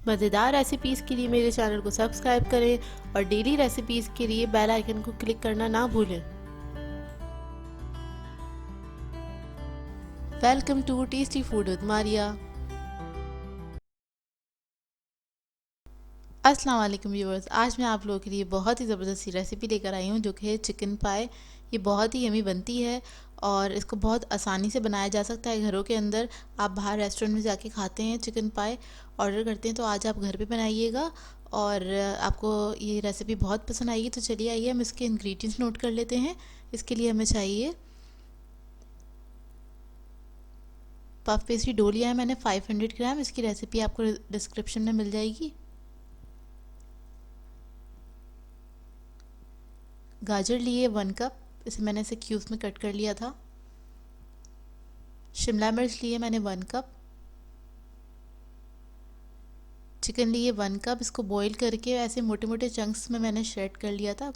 मज़ेदार रेसिपीज़ के लिए मेरे चैनल को सब्सक्राइब करें और डेली रेसिपीज़ के लिए बेल आइकन को क्लिक करना ना भूलें। Welcome to tasty food with Maria. अस्सलाम वालेकुम व्यूअर्स, आज मैं आप लोगों के लिए बहुत ही ज़बरदस्त सी रेसिपी लेकर आई हूँ जो कि है चिकन पाए। ये बहुत ही यमी बनती है और इसको बहुत आसानी से बनाया जा सकता है घरों के अंदर। आप बाहर रेस्टोरेंट में जाके खाते हैं चिकन पाए, ऑर्डर करते हैं, तो आज आप घर पे बनाइएगा और आपको ये रेसिपी बहुत पसंद आएगी। तो चलिए आइए हम इसके इंग्रेडिएंट्स नोट कर लेते हैं। इसके लिए हमें चाहिए पफ पेस्ट्री डो लिया है मैंने 500 ग्राम। इसकी रेसिपी आपको डिस्क्रिप्शन में मिल जाएगी। गाजर लिए 1 कप, इसे मैंने ऐसे क्यूब्स में कट कर लिया था। शिमला मिर्च लिए मैंने 1 कप। चिकन लिए 1 कप, इसको बॉईल करके ऐसे मोटे मोटे चंक्स में मैंने श्रेड कर लिया था।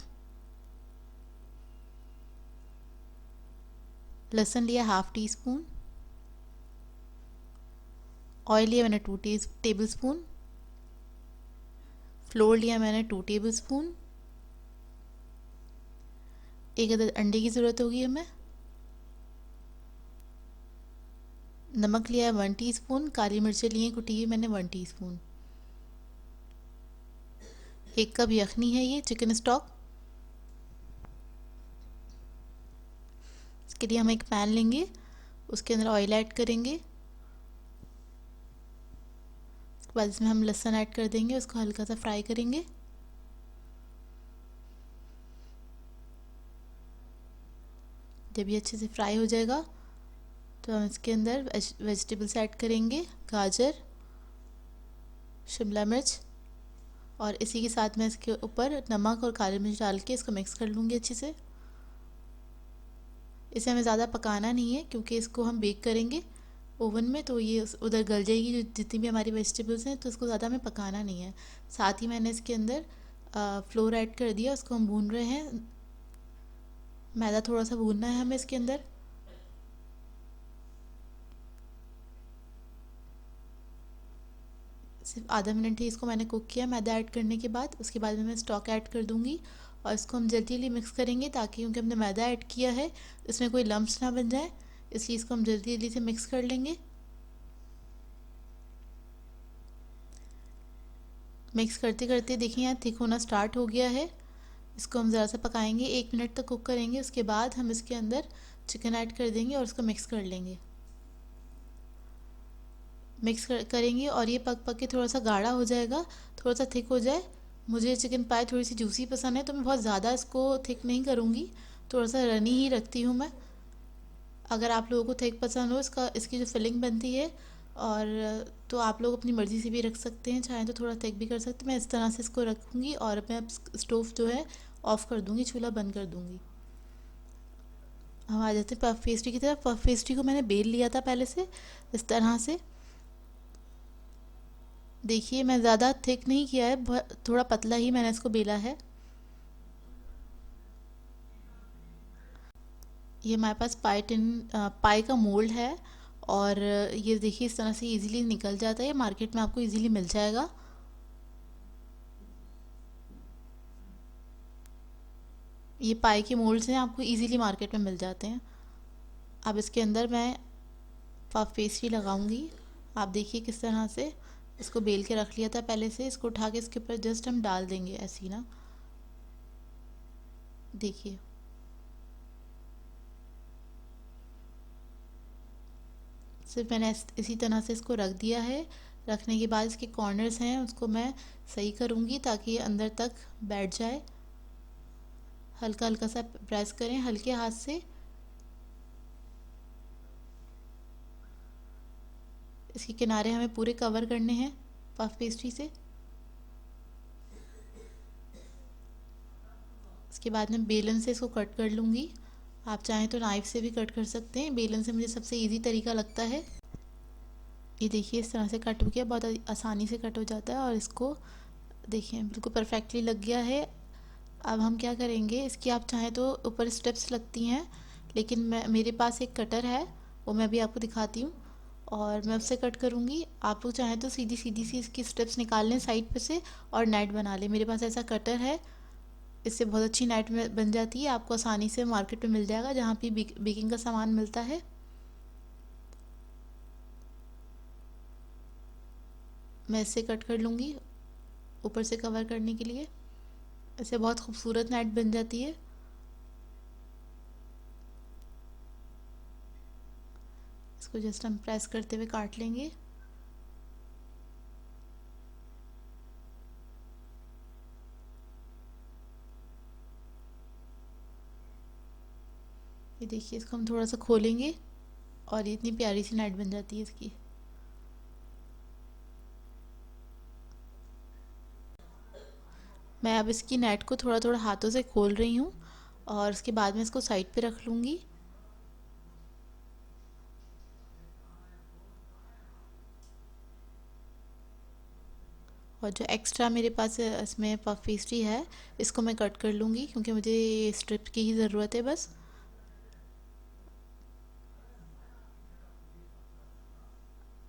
लहसुन लिया ½ टी स्पून। ऑयल लिया मैंने 2 टेबल स्पून। फ्लोर लिया मैंने 2 टेबल स्पून। एक अदद अंडे की ज़रूरत होगी हमें। नमक लिया है 1 टीस्पून। काली मिर्चें लिए कुटी हुई मैंने 1 टीस्पून। 1 कप यखनी है ये चिकन स्टॉक। इसके लिए हम एक पैन लेंगे, उसके अंदर ऑयल ऐड करेंगे। उसके बाद इसमें हम लहसुन ऐड कर देंगे, उसको हल्का सा फ्राई करेंगे। जब ये अच्छे से फ्राई हो जाएगा तो हम इसके अंदर वेजिटेबल्स ऐड करेंगे, गाजर, शिमला मिर्च, और इसी के साथ मैं इसके ऊपर नमक और काली मिर्च डाल के इसको मिक्स कर लूँगी अच्छे से। इसे हमें ज़्यादा पकाना नहीं है क्योंकि इसको हम बेक करेंगे ओवन में, तो ये उधर गल जाएगी जो जितनी भी हमारी वेजिटेबल्स हैं, तो इसको ज़्यादा हमें पकाना नहीं है। साथ ही मैंने इसके अंदर फ्लोर ऐड कर दिया, उसको हम भून रहे हैं। मैदा थोड़ा सा भूनना है हमें इसके अंदर। सिर्फ आधा मिनट ही इसको मैंने कुक किया मैदा ऐड करने के बाद। उसके बाद में मैं स्टॉक ऐड कर दूंगी और इसको हम जल्दी जल्दी मिक्स करेंगे ताकि क्योंकि हमने मैदा ऐड किया है इसमें कोई लम्प्स ना बन जाए, इसलिए इसको हम जल्दी जल्दी से मिक्स कर लेंगे। मिक्स करते करते देखिए यहाँ थिक होना स्टार्ट हो गया है। इसको हम ज़रा सा पकाएंगे, 1 मिनट तक कुक करेंगे। उसके बाद हम इसके अंदर चिकन ऐड कर देंगे और उसको मिक्स कर लेंगे। करेंगे और ये पक पक के थोड़ा सा गाढ़ा हो जाएगा, थोड़ा सा थिक हो जाए। मुझे चिकन पाई थोड़ी सी जूसी पसंद है तो मैं बहुत ज़्यादा इसको थिक नहीं करूँगी, थोड़ा सा रनी ही रखती हूँ मैं। अगर आप लोगों को थिक पसंद हो इसकी जो फिलिंग बनती है, और तो आप लोग अपनी मर्ज़ी से भी रख सकते हैं, चाहे तो थोड़ा थिक भी कर सकते हैं। मैं इस तरह से इसको रखूँगी और मैं स्टोव जो है ऑफ़ कर दूँगी, चूल्हा बंद कर दूँगी। हम आ जाते हैं पफ पेस्ट्री की तरफ। पफ पेस्ट्री को मैंने बेल लिया था पहले से इस तरह से। देखिए मैं ज़्यादा थिक नहीं किया है, थोड़ा पतला ही मैंने इसको बेला है। ये हमारे पास पाई का मोल्ड है और ये देखिए इस तरह से इजीली निकल जाता है, मार्केट में आपको इजीली मिल जाएगा। ये पाई के मोल्ड्स हैं, आपको इजीली मार्केट में मिल जाते हैं। अब इसके अंदर मैं पफ पेस्ट्री लगाऊंगी। आप देखिए किस तरह से इसको बेल के रख लिया था पहले से, इसको उठा के इसके ऊपर जस्ट हम डाल देंगे ऐसे ही ना। देखिए सिर्फ मैंने इसी तरह से इसको रख दिया है। रखने के बाद इसके कॉर्नर्स हैं उसको मैं सही करूँगी ताकि ये अंदर तक बैठ जाए। हल्का हल्का सा प्रेस करें हल्के हाथ से। इसके किनारे हमें पूरे कवर करने हैं पफ पेस्ट्री से। इसके बाद में बेलन से इसको कट कर लूँगी। आप चाहें तो नाइफ़ से भी कट कर सकते हैं, बेलन से मुझे सबसे इजी तरीका लगता है। ये देखिए इस तरह से कट हो गया, बहुत आसानी से कट हो जाता है। और इसको देखिए बिल्कुल परफेक्टली लग गया है। अब हम क्या करेंगे, इसकी आप चाहें तो ऊपर स्टेप्स लगती हैं, लेकिन मेरे पास एक कटर है, वो मैं भी आपको दिखाती हूँ। और मैं उससे कट करूँगी। आप लोग चाहें तो सीधी सीधी सी इसकी स्ट्रिप्स निकाल लें साइड पे से और नेट बना लें। मेरे पास ऐसा कटर है, इससे बहुत अच्छी नेट में बन जाती है। आपको आसानी से मार्केट में मिल जाएगा जहाँ भी बेकिंग का सामान मिलता है। मैं इससे कट कर लूँगी ऊपर से कवर करने के लिए। इससे बहुत खूबसूरत नेट बन जाती है। इसको जस्ट हम प्रेस करते हुए काट लेंगे। ये देखिए, इसको हम थोड़ा सा खोलेंगे और ये इतनी प्यारी सी नेट बन जाती है इसकी। मैं अब इसकी नेट को थोड़ा थोड़ा हाथों से खोल रही हूँ और उसके बाद में इसको साइड पे रख लूँगी। और जो एक्स्ट्रा मेरे पास इसमें पफ पेस्ट्री है, इसको मैं कट कर लूँगी क्योंकि मुझे ये स्ट्रिप की ही ज़रूरत है बस।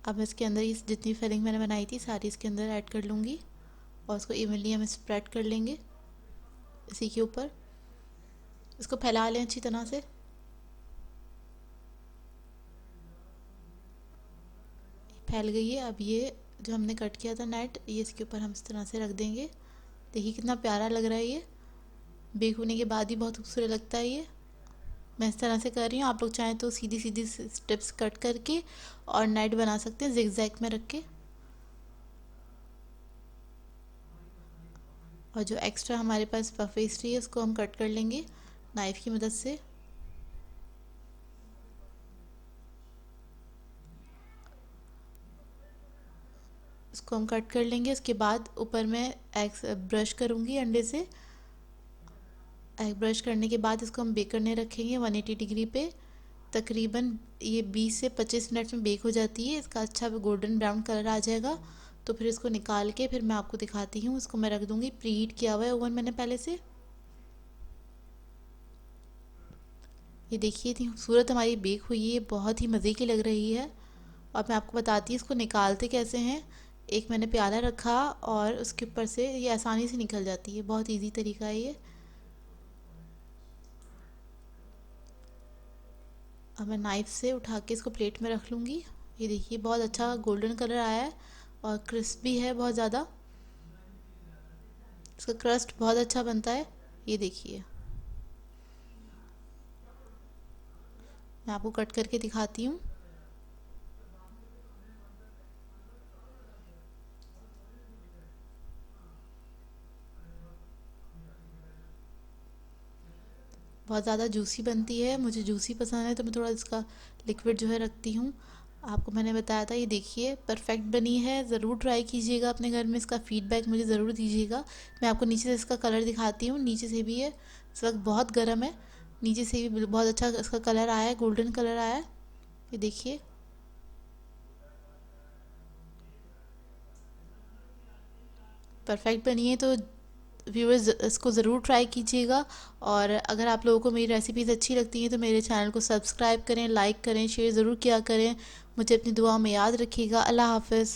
अब इसके अंदर ये जितनी फिलिंग मैंने बनाई थी सारी इसके अंदर ऐड कर लूँगी और उसको इवनली हम स्प्रेड कर लेंगे इसी के ऊपर। इसको फैला लें अच्छी तरह से। फैल गई है। अब ये जो हमने कट किया था नेट, ये इसके ऊपर हम इस तरह से रख देंगे। देखिए कितना प्यारा लग रहा है ये। बेक होने के बाद ही बहुत खूबसूरत लगता है ये। मैं इस तरह से कर रही हूँ। आप लोग चाहें तो सीधी सीधी स्टेप्स कट करके और नेट बना सकते हैं जिगजैग में रख के। और जो एक्स्ट्रा हमारे पास पफ पेस्ट्री है उसको हम कट कर लेंगे नाइफ़ की मदद से। इसको हम कट कर लेंगे। उसके बाद ऊपर मैं एग ब्रश करूँगी अंडे से। एग ब्रश करने के बाद इसको हम बेक करने रखेंगे 180 डिग्री पे। तकरीबन ये 20 से 25 मिनट में बेक हो जाती है। इसका अच्छा गोल्डन ब्राउन कलर आ जाएगा तो फिर इसको निकाल के फिर मैं आपको दिखाती हूँ। इसको मैं रख दूँगी, प्री हीट किया हुआ है ओवन मैंने पहले से। ये देखिए इतनी खूबसूरत हमारी बेक हुई है, बहुत ही मज़े की लग रही है। और मैं आपको बताती हूँ इसको निकालते कैसे हैं। एक मैंने प्याला रखा और उसके ऊपर से ये आसानी से निकल जाती है, बहुत इजी तरीका है ये। अब मैं नाइफ़ से उठा के इसको प्लेट में रख लूँगी। ये देखिए बहुत अच्छा गोल्डन कलर आया है और क्रिस्पी है बहुत ज़्यादा। इसका क्रस्ट बहुत अच्छा बनता है। ये देखिए, मैं आपको कट करके दिखाती हूँ। बहुत ज़्यादा जूसी बनती है, मुझे जूसी पसंद है तो मैं थोड़ा इसका लिक्विड जो है रखती हूँ। आपको मैंने बताया था। ये देखिए परफेक्ट बनी है। ज़रूर ट्राई कीजिएगा अपने घर में, इसका फीडबैक मुझे ज़रूर दीजिएगा। मैं आपको नीचे से इसका कलर दिखाती हूँ। नीचे से भी है, इस वक्त बहुत गर्म है। नीचे से भी बहुत अच्छा इसका कलर आया है, गोल्डन कलर आया है। ये देखिए, परफेक्ट बनी है। तो व्यूअर्स इसको ज़रूर ट्राई कीजिएगा। और अगर आप लोगों को मेरी रेसिपीज़ अच्छी लगती हैं तो मेरे चैनल को सब्सक्राइब करें, लाइक करें, शेयर ज़रूर किया करें। मुझे अपनी दुआ में याद रखिएगा। अल्लाह हाफ़िज़।